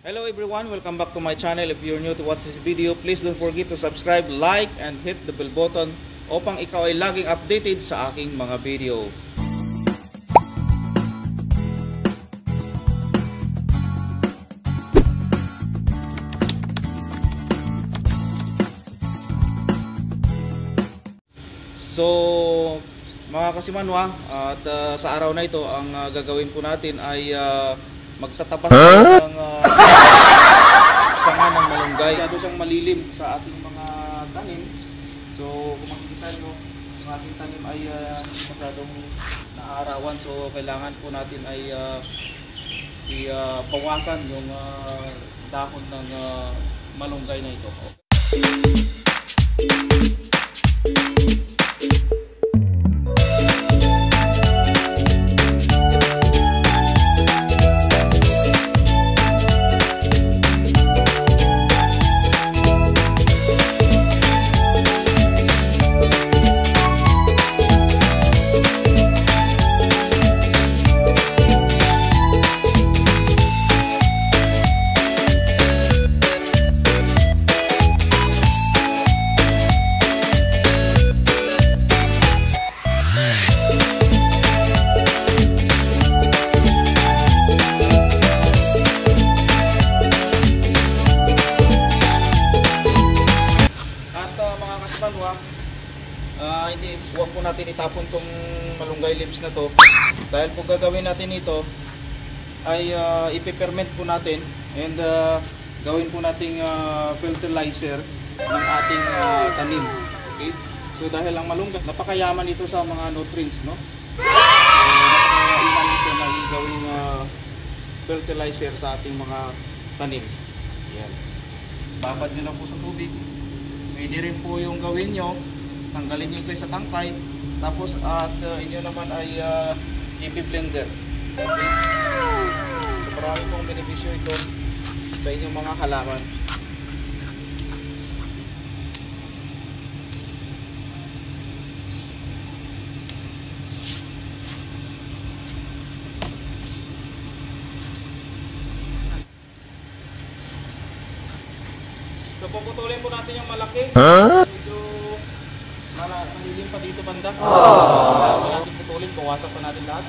Hello everyone, welcome back to my channel. If you're new to watch this video, please don't forget to subscribe, like, and hit the bell button upang ikaw ay laging updated sa aking mga video. So, mga kasimanwa, at sa araw na ito, ang gagawin po natin ay magtatabas ng sanga ng malunggay. Masyado siyang malilim sa ating mga tanim. So kung makikita nyo, ang ating tanim ay masyadong naarawan. So kailangan po natin ay ipawasan yung dahon ng malunggay na ito. Huwag po natin itapon tong malunggay leaves na to, dahil po gagawin natin ito ay ipiperment po natin and gawin po nating fertilizer ng ating tanim. Okay? So dahil ang malunggay, napakayaman ito sa mga nutrients, no? Napakayaman ito na gawing fertilizer sa ating mga tanim. Yan. Babad nyo lang po sa tubig. Pwede rin po yung gawin nyo, tanggalin nyo ito sa tangkay, tapos at inyo naman ay i-blender. Okay? So marami pong benepisyo ito sa inyong mga halaman. So puputulin po natin yung malaki. Malilim pa dito banda. Natin putulin, bawasan pa natin lahat.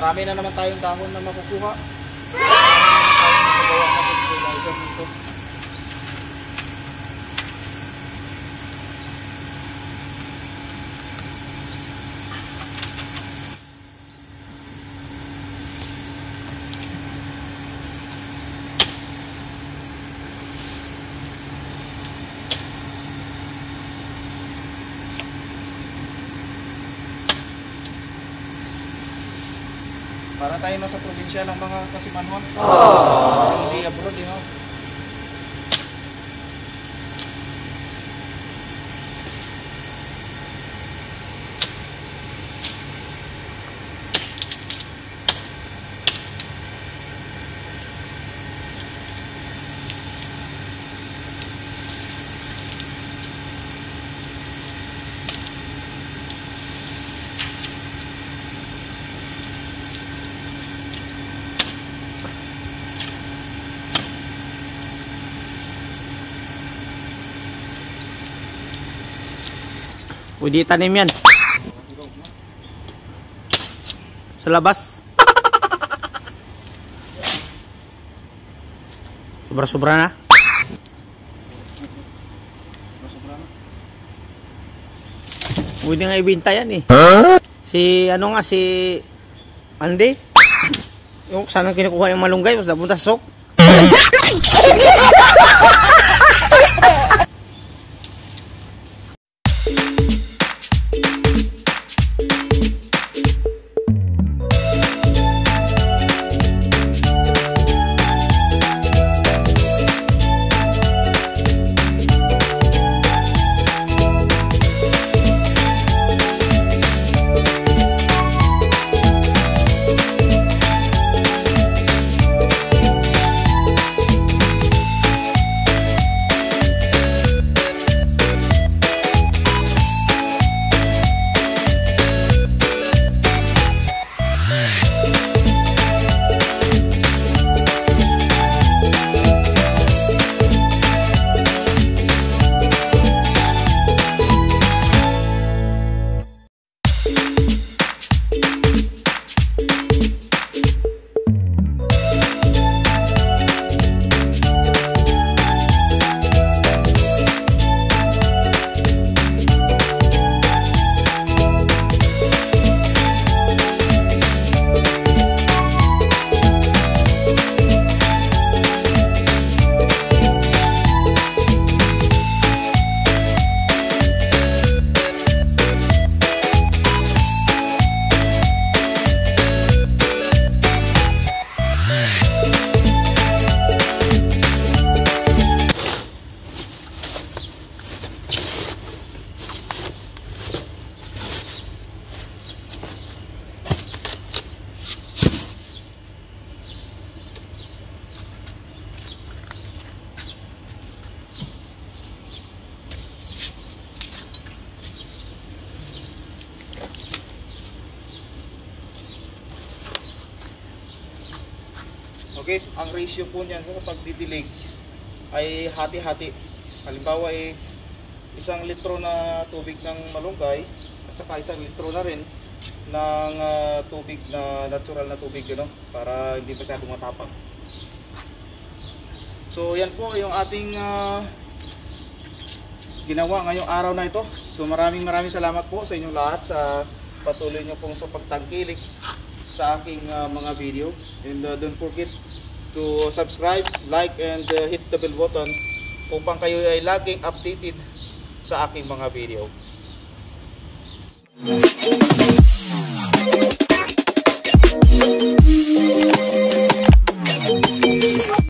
Marami na naman tayong dahon na makukuha. Para tayo nasa probinsya ng mga kasimanhon. Hindi abroad, you know. Pwede tanim yan sa labas. Sobra-sobra na. Pwede nga ibinta yan eh. Si ano nga si Andy. Yung saan ang kinukuha ng malunggay, mas napunta sa sok. Okay, ang ratio po niyan sa pagdidilig ay hati-hati. Halimbawa ay 1 litro na tubig ng malunggay at saka 1 litro na rin ng tubig na natural na tubig, you know, para hindi masyadong matapang. So yan po yung ating ginawa ngayong araw na ito. So maraming salamat po sa inyong lahat sa patuloy nyo pong sa pagtangkilik sa aking mga video. And don't forget to subscribe, like, and hit the bell button upang kayo ay laging updated sa aking mga video.